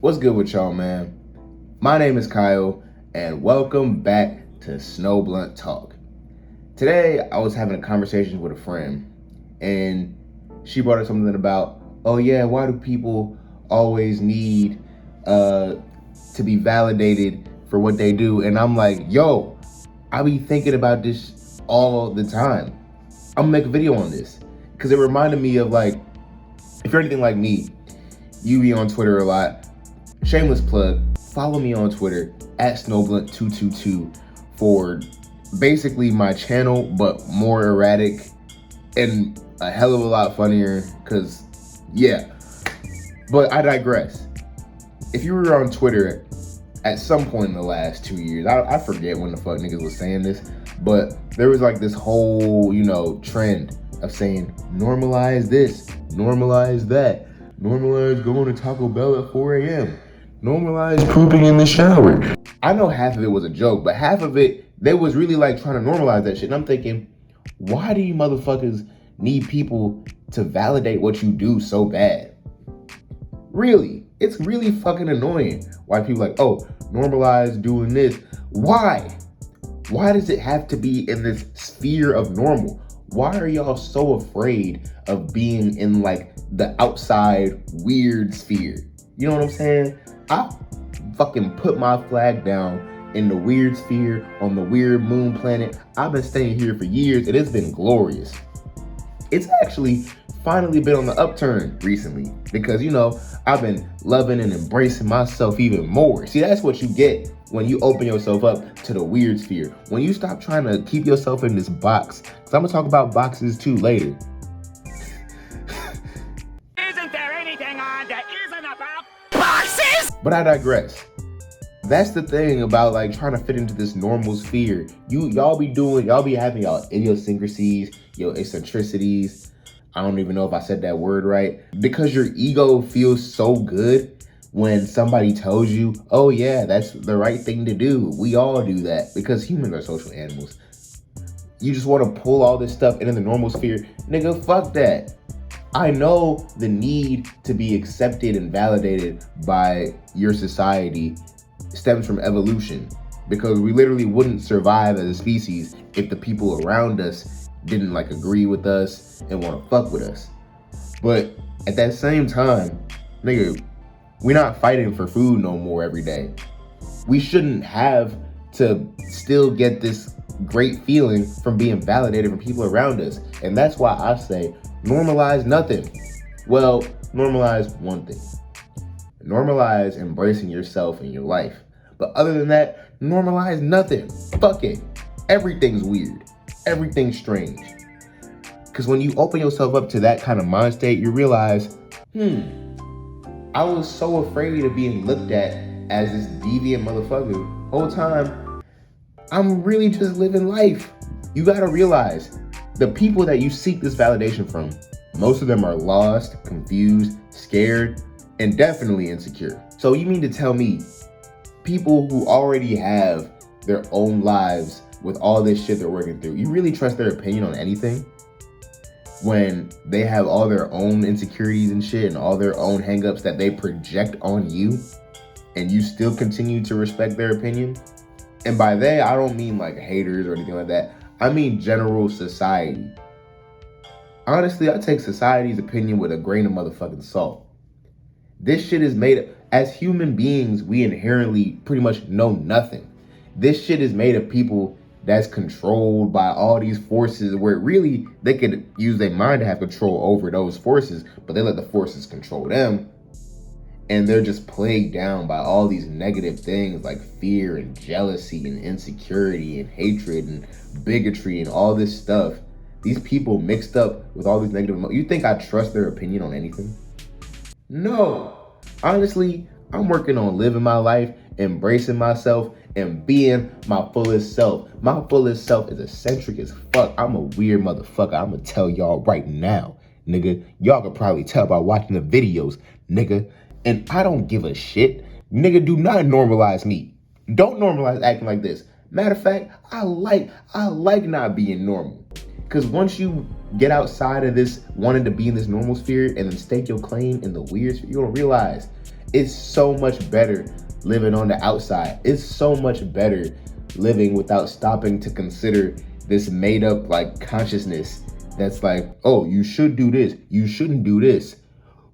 What's good with y'all, man? My name is Kyle, and welcome back to Snow Blunt Talk. Today, I was having a conversation with a friend, and she brought up something about, oh yeah, why do people always need to be validated for what they do? And I'm like, yo, I be thinking about this all the time. I'm gonna make a video on this, because it reminded me of, like, if you're anything like me, you be on Twitter a lot. Shameless plug, follow me on Twitter at snowblunt222 for basically my channel, but more erratic and a hell of a lot funnier, because yeah. But I digress. If you were on Twitter at some point in the last 2 years, I forget when the fuck niggas was saying this, but there was like this whole, trend of saying, normalize this, normalize that, normalize going to Taco Bell at 4 a.m., normalize pooping in the shower. I know half of it was a joke, but half of it, they was really like trying to normalize that shit. And I'm thinking, why do you motherfuckers need people to validate what you do so bad? Really, it's really fucking annoying why people like, oh, normalize doing this. Why? Why does it have to be in this sphere of normal? Why are y'all so afraid of being in like the outside weird sphere? You know what I'm saying? I fucking put my flag down in the weird sphere on the weird moon planet. I've been staying here for years and it's been glorious. It's actually finally been on the upturn recently because, I've been loving and embracing myself even more. See, that's what you get when you open yourself up to the weird sphere. When you stop trying to keep yourself in this box. Because I'm going to talk about boxes too later. Isn't there anything on that isn't about boxes? But I digress. That's the thing about like trying to fit into this normal sphere. Y'all be having y'all idiosyncrasies, your eccentricities. I don't even know if I said that word right. Because your ego feels so good when somebody tells you, oh yeah, that's the right thing to do. We all do that because humans are social animals. You just want to pull all this stuff into the normal sphere. Nigga, fuck that. I know the need to be accepted and validated by your society stems from evolution, because we literally wouldn't survive as a species if the people around us didn't like agree with us and want to fuck with us. But at that same time, nigga, we're not fighting for food no more every day. We shouldn't have to still get this great feeling from being validated from people around us. And that's why I say normalize nothing. Well, normalize one thing. Normalize embracing yourself in your life. But other than that, normalize nothing. Fuck it. Everything's weird. Everything's strange. Because when you open yourself up to that kind of mind state, you realize, I was so afraid of being looked at as this deviant motherfucker. Whole time, I'm really just living life. You gotta realize, the people that you seek this validation from, most of them are lost, confused, scared, and definitely insecure. So you mean to tell me, people who already have their own lives with all this shit they're working through, you really trust their opinion on anything? When they have all their own insecurities and shit and all their own hangups that they project on you, and you still continue to respect their opinion? And by they, I don't mean like haters or anything like that. I mean general society. Honestly, I take society's opinion with a grain of motherfucking salt. This shit is made, as human beings, we inherently pretty much know nothing. This shit is made of people that's controlled by all these forces where really they could use their mind to have control over those forces, but they let the forces control them. And they're just plagued down by all these negative things like fear and jealousy and insecurity and hatred and bigotry and all this stuff. These people mixed up with all these negative emotions. You think I trust their opinion on anything? No. Honestly, I'm working on living my life, embracing myself, and being my fullest self. My fullest self is eccentric as fuck. I'm a weird motherfucker. I'm gonna tell y'all right now, nigga. Y'all could probably tell by watching the videos, nigga. And I don't give a shit. Nigga, do not normalize me. Don't normalize acting like this. Matter of fact, I like not being normal. Because once you get outside of this wanting to be in this normal sphere and then stake your claim in the weird sphere, you're gonna realize It's so much better living on the outside. It's so much better living without stopping to consider this made up like consciousness that's like, oh, you should do this, you shouldn't do this.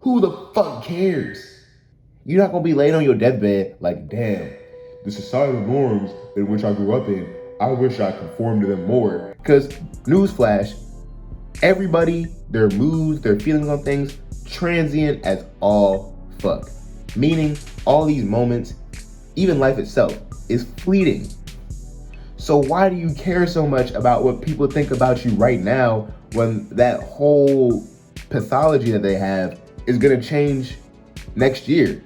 Who the fuck cares? You're not gonna be laying on your deathbed like, damn, the societal norms in which I grew up in, I wish I conformed to them more. Because, newsflash, everybody, their moods, their feelings on things, transient as all fuck. Meaning, all these moments, even life itself, is fleeting. So why do you care so much about what people think about you right now when that whole pathology that they have is gonna change next year?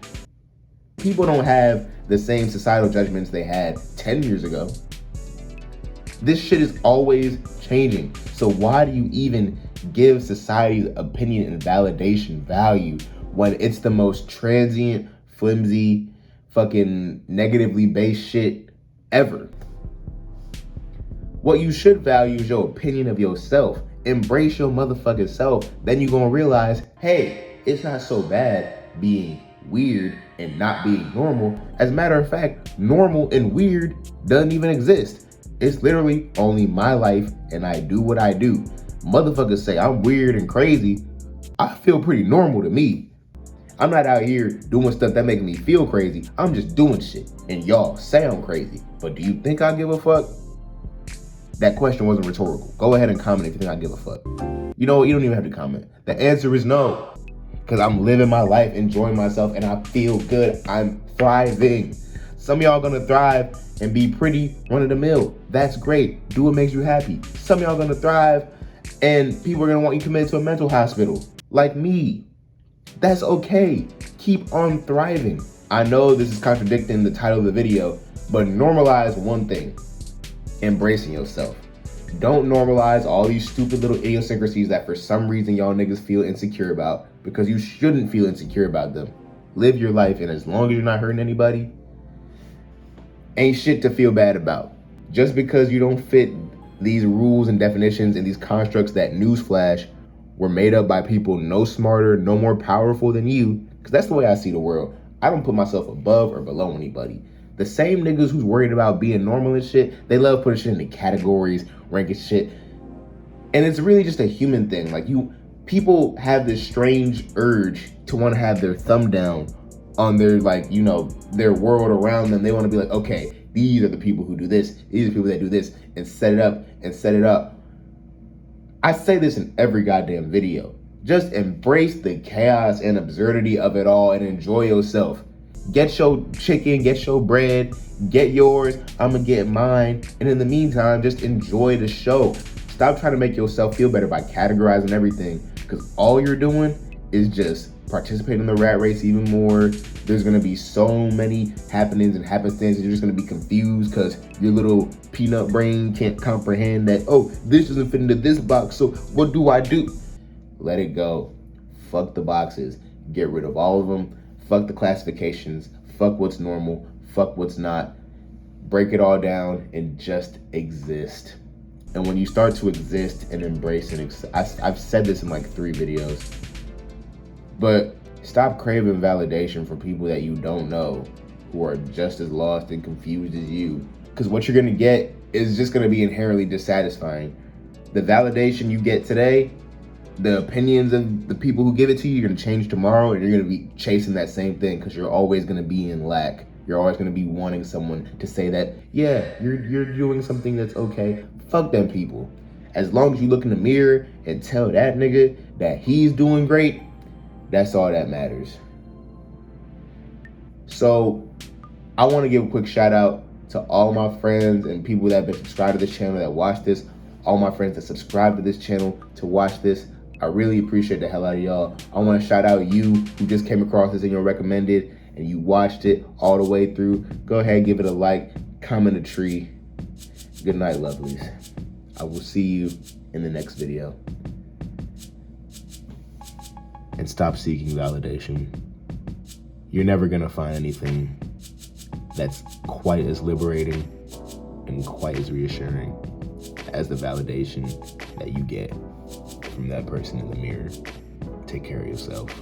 People don't have the same societal judgments they had 10 years ago. This shit is always changing. So why do you even give society's opinion and validation value when it's the most transient, flimsy, fucking negatively based shit ever? What you should value is your opinion of yourself. Embrace your motherfucking self. Then you're gonna realize, hey, it's not so bad being weird and not being normal. As a matter of fact, normal and weird doesn't even exist. It's literally only my life and I do what I do. Motherfuckers say I'm weird and crazy. I feel pretty normal to me. I'm not out here doing stuff that makes me feel crazy. I'm just doing shit and y'all sound crazy. But do you think I give a fuck? That question wasn't rhetorical. Go ahead and comment if you think I give a fuck. You know what? You don't even have to comment. The answer is no. Because I'm living my life, enjoying myself, and I feel good. I'm thriving. Some of y'all gonna thrive and be pretty run-of-the-mill. That's great. Do what makes you happy. Some of y'all gonna thrive and people are gonna want you committed to a mental hospital. Like me. That's okay. Keep on thriving. I know this is contradicting the title of the video, but normalize one thing. Embracing yourself. Don't normalize all these stupid little idiosyncrasies that for some reason y'all niggas feel insecure about, because you shouldn't feel insecure about them. Live your life, and as long as you're not hurting anybody, ain't shit to feel bad about. Just because you don't fit these rules and definitions and these constructs that, newsflash, were made up by people no smarter, no more powerful than you, because that's the way I see the world. I don't put myself above or below anybody. The same niggas who's worried about being normal and shit, they love putting shit into categories, ranking shit. And it's really just a human thing. Like, people have this strange urge to want to have their thumb down on their, like, you know, their world around them. They want to be like, okay, these are the people who do this. These are the people that do this, and set it up and set it up. I say this in every goddamn video. Just embrace the chaos and absurdity of it all and enjoy yourself. Get your chicken, get your bread, get yours, I'm gonna get mine. And in the meantime, just enjoy the show. Stop trying to make yourself feel better by categorizing everything, because all you're doing is just participating in the rat race even more. There's gonna be so many happenings and happenstances. You're just gonna be confused because your little peanut brain can't comprehend that, oh, this doesn't fit into this box, so what do I do? Let it go. Fuck the boxes. Get rid of all of them. Fuck the classifications, fuck what's normal, fuck what's not. Break it all down and just exist. And when you start to exist and embrace and I've said this in like 3 videos, but stop craving validation from people that you don't know, who are just as lost and confused as you. Because what you're gonna get is just gonna be inherently dissatisfying. The validation you get today, the opinions of the people who give it to you, you're gonna change tomorrow, and you're gonna be chasing that same thing because you're always gonna be in lack. You're always gonna be wanting someone to say that, yeah, you're doing something that's okay. Fuck them people. As long as you look in the mirror and tell that nigga that he's doing great, that's all that matters. So I want to give a quick shout out to all my friends and people that have been subscribed to this channel that watch this, all my friends that subscribe to this channel to watch this. I really appreciate the hell out of y'all. I want to shout out you who just came across this in your recommended and you watched it all the way through. Go ahead, give it a like, comment a tree. Good night, lovelies. I will see you in the next video. And stop seeking validation. You're never gonna find anything that's quite as liberating and quite as reassuring as the validation that you get from that person in the mirror. Take care of yourself.